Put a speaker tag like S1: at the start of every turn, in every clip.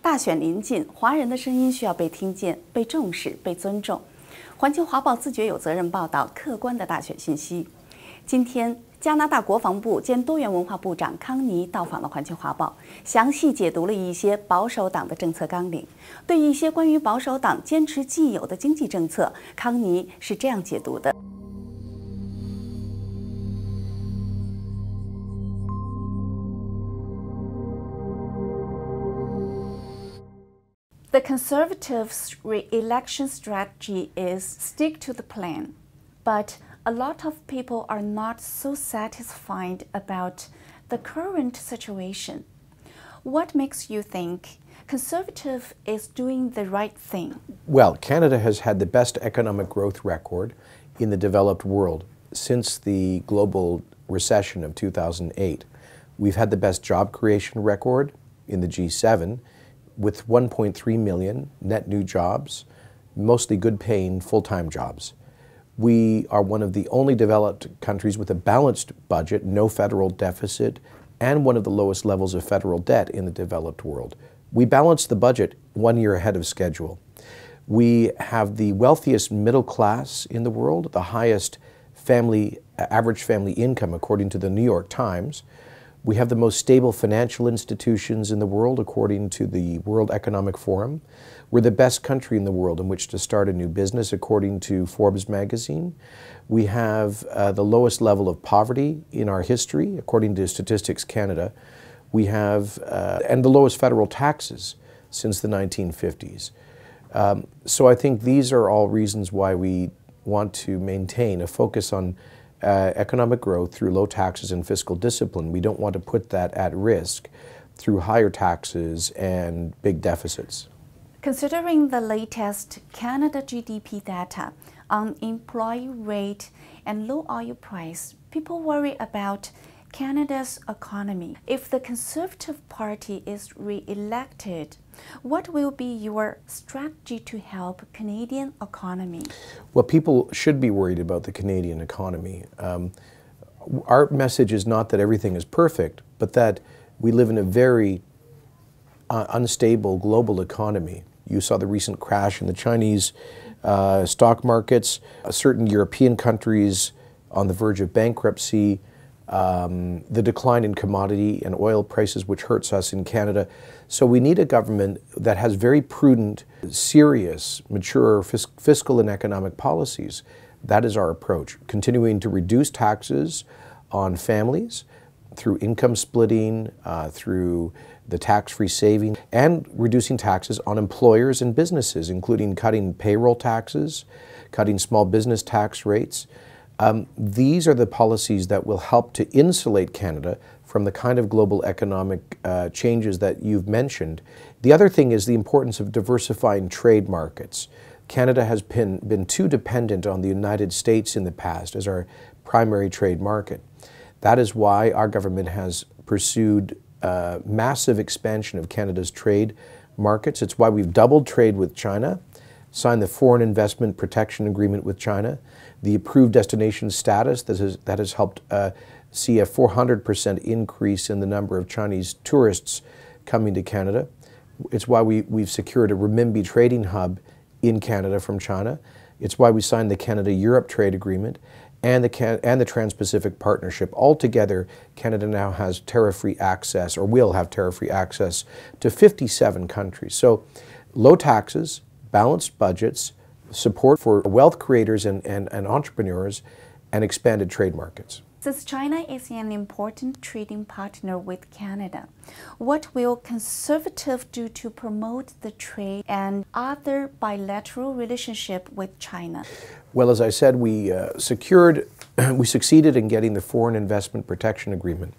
S1: 大选临近，华人的声音需要被听见、被重视、被尊重。环球华报自觉有责任报道客观的大选信息。今天，加拿大国防部兼多元文化部长康尼到访了环球华报，详细解读了一些保守党的政策纲领。对一些关于保守党坚持既有的经济政策，康尼是这样解读的。The Conservatives' re-election strategy is stick to the plan, but a lot of people are not so satisfied about the current situation. What makes you think Conservative is doing the right thing?
S2: Well, Canada has had the best economic growth record in the developed world since the global recession of 2008. We've had the best job creation record in the G7, with 1.3 million net new jobs, mostly good-paying full-time jobs. We are one of the only developed countries with a balanced budget, no federal deficit, and one of the lowest levels of federal debt in the developed world. We balanced the budget 1 year ahead of schedule. We have the wealthiest middle class in the world, the highest average family income according to the New York Times. We have the most stable financial institutions in the world, according to the World Economic Forum. We're the best country in the world in which to start a new business, according to Forbes magazine. We have the lowest level of poverty in our history, according to Statistics Canada. We have, and the lowest federal taxes since the 1950s. So I think these are all reasons why we want to maintain a focus on economic growth through low taxes and fiscal discipline. We don't want to put that at risk through higher taxes and big deficits.
S1: Considering the latest Canada GDP data on employee rate and low oil price, people worry about Canada's economy. If the Conservative Party is re-elected, what will be your strategy to help Canadian economy?
S2: Well, people should be worried about the Canadian economy. Our message is not that everything is perfect, but that we live in a very unstable global economy. You saw the recent crash in the Chinese stock markets, certain European countries on the verge of bankruptcy, the decline in commodity and oil prices, which hurts us in Canada. So we need a government that has very prudent, serious, mature fiscal and economic policies. That is our approach, continuing to reduce taxes on families through income splitting, through the tax-free saving, and reducing taxes on employers and businesses, including cutting payroll taxes, cutting small business tax rates. These are the policies that will help to insulate Canada from the kind of global economic changes that you've mentioned. The other thing is the importance of diversifying trade markets. Canada has been too dependent on the United States in the past as our primary trade market. That is why our government has pursued massive expansion of Canada's trade markets. It's why we've doubled trade with China, signed the Foreign Investment Protection Agreement with China, the approved destination status that has helped see a 400% increase in the number of Chinese tourists coming to Canada. It's why we've secured a renminbi trading hub in Canada from China. It's why we signed the Canada-Europe Trade Agreement and the Trans-Pacific Partnership. Altogether, Canada now has tariff-free access, or will have tariff-free access, to 57 countries. So low taxes, balanced budgets, support for wealth creators and entrepreneurs, and expanded trade markets.
S1: Since China is an important trading partner with Canada, what will Conservative do to promote the trade and other bilateral relationship with China?
S2: Well, as I said, we succeeded in getting the Foreign Investment Protection Agreement.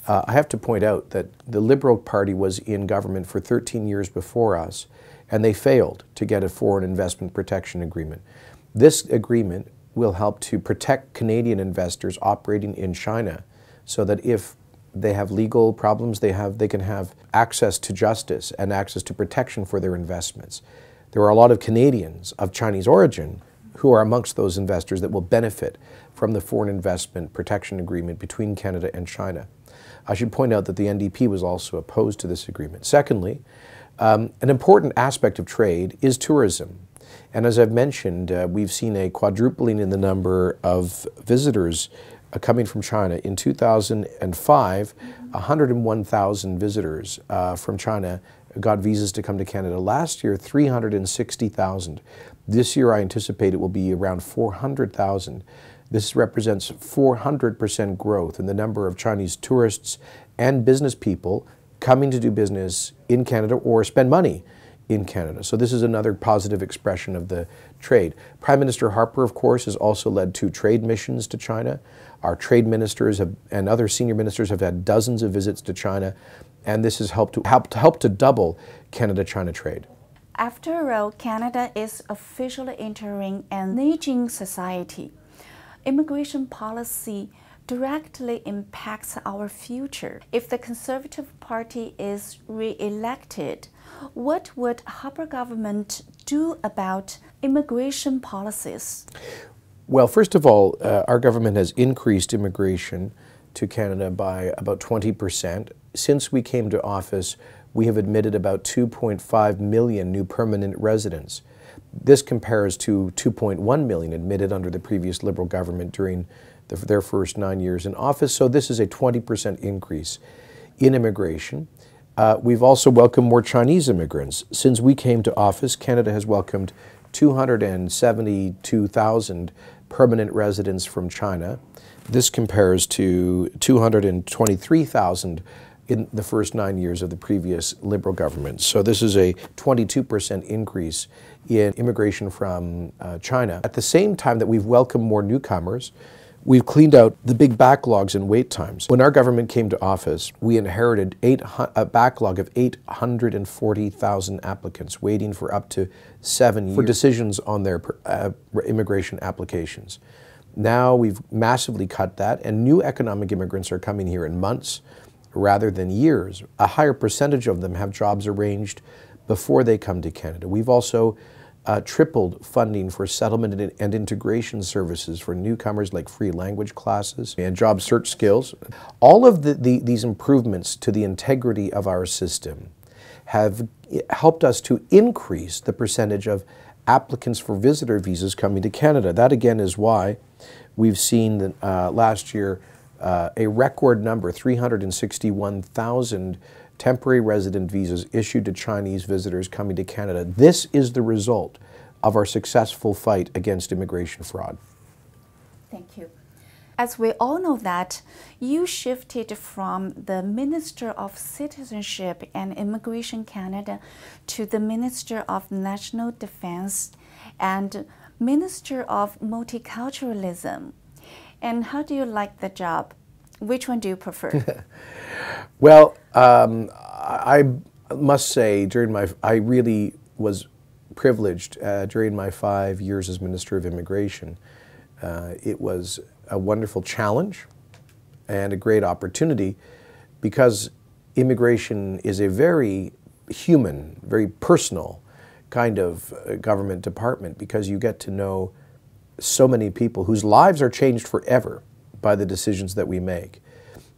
S2: I have to point out that the Liberal Party was in government for 13 years before us, and they failed to get a Foreign Investment Protection Agreement. This agreement will help to protect Canadian investors operating in China so that if they have legal problems, they can have access to justice and access to protection for their investments. There are a lot of Canadians of Chinese origin who are amongst those investors that will benefit from the Foreign Investment Protection Agreement between Canada and China. I should point out that the NDP was also opposed to this agreement. Secondly, An important aspect of trade is tourism. And as I've mentioned, we've seen a quadrupling in the number of visitors coming from China. In 2005, 101,000 visitors from China got visas to come to Canada. Last year, 360,000. This year, I anticipate it will be around 400,000. This represents 400% growth in the number of Chinese tourists and business people coming to do business in Canada or spend money in Canada. So this is another positive expression of the trade. Prime Minister Harper, of course, has also led 2 trade missions to China. Our trade ministers and other senior ministers have had dozens of visits to China, and this has helped to double Canada-China trade.
S1: After all, Canada is officially entering an aging society. Immigration policy directly impacts our future. If the Conservative Party is re-elected, what would Harper government do about immigration policies?
S2: Well, first of all, our government has increased immigration to Canada by about 20%. Since we came to office, we have admitted about 2.5 million new permanent residents. This compares to 2.1 million admitted under the previous Liberal government during their first 9 years in office. So this is a 20% increase in immigration. We've also welcomed more Chinese immigrants. Since we came to office, Canada has welcomed 272,000 permanent residents from China. This compares to 223,000 in the first 9 years of the previous Liberal government. So this is a 22% increase in immigration from China. At the same time that we've welcomed more newcomers, we've cleaned out the big backlogs and wait times. When our government came to office, we inherited a backlog of 840,000 applicants waiting for up to 7 years for decisions on their immigration applications. Now we've massively cut that, and new economic immigrants are coming here in months rather than years. A higher percentage of them have jobs arranged before they come to Canada. We've also tripled funding for settlement and integration services for newcomers, like free language classes and job search skills. All of these improvements to the integrity of our system have helped us to increase the percentage of applicants for visitor visas coming to Canada. That again is why we've seen last year a record number, 361,000 temporary resident visas issued to Chinese visitors coming to Canada. This is the result of our successful fight against immigration fraud.
S1: Thank you. As we all know that, you shifted from the Minister of Citizenship and Immigration Canada to the Minister of National Defense and Minister of Multiculturalism. And how do you like the job? Which one do you prefer?
S2: Well, I must say, I really was privileged during my 5 years as Minister of Immigration. It was a wonderful challenge and a great opportunity, because immigration is a very human, very personal kind of government department, because you get to know so many people whose lives are changed forever by the decisions that we make.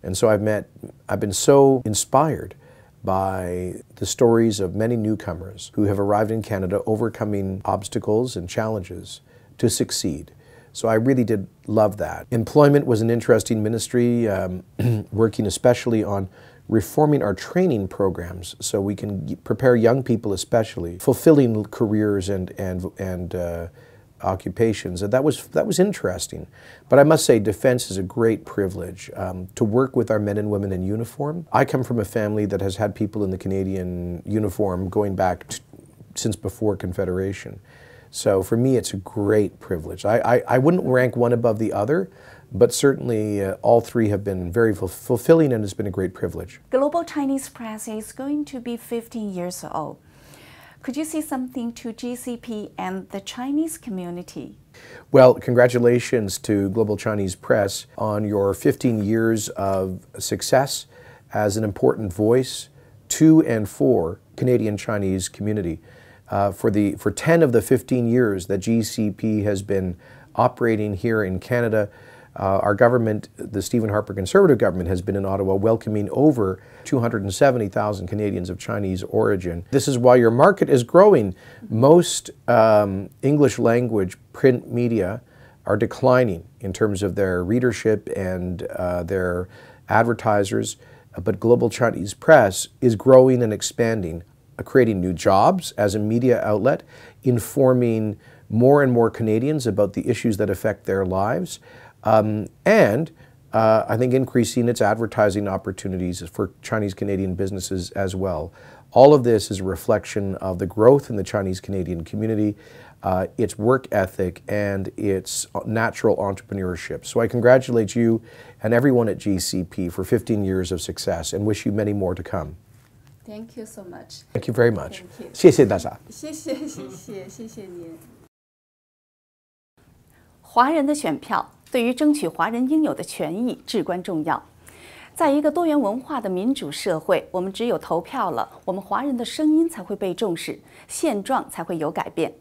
S2: And so I've been so inspired by the stories of many newcomers who have arrived in Canada overcoming obstacles and challenges to succeed. So I really did love that. Employment was an interesting ministry, working especially on reforming our training programs so we can prepare young people, especially fulfilling careers and occupations. And that was interesting. But I must say, defense is a great privilege to work with our men and women in uniform. I come from a family that has had people in the Canadian uniform going back since before Confederation. So for me, it's a great privilege. I wouldn't rank one above the other, but certainly all three have been very fulfilling, and it's been a great privilege.
S1: Global Chinese Press is going to be 15 years old. Could you say something to GCP and the Chinese community?
S2: Well, congratulations to Global Chinese Press on your 15 years of success as an important voice to and for Canadian Chinese community. For 10 of the 15 years that GCP has been operating here in Canada, Our government, the Stephen Harper Conservative government, has been in Ottawa welcoming over 270,000 Canadians of Chinese origin. This is why your market is growing. Most English language print media are declining in terms of their readership and their advertisers, but global Chinese press is growing and expanding, creating new jobs as a media outlet, informing more and more Canadians about the issues that affect their lives, and I think increasing its advertising opportunities for Chinese Canadian businesses as well. All of this is a reflection of the growth in the Chinese Canadian community, its work ethic, and its natural entrepreneurship. So I congratulate you and everyone at GCP for 15 years of success and wish you many more to come.
S1: Thank you so much.
S2: Thank you very much.
S1: Thank you.
S2: 谢谢大家。
S1: 谢谢您。华人的选票对于争取华人应有的权益至关重要。在一个多元文化的民主社会，我们只有投票了，我们华人的声音才会被重视，现状才会有改变。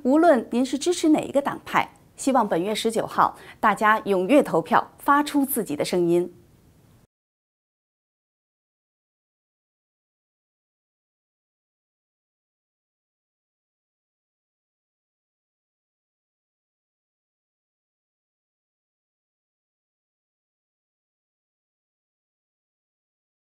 S1: 无论您是支持哪一个党派，希望本月19号大家踊跃投票，发出自己的声音。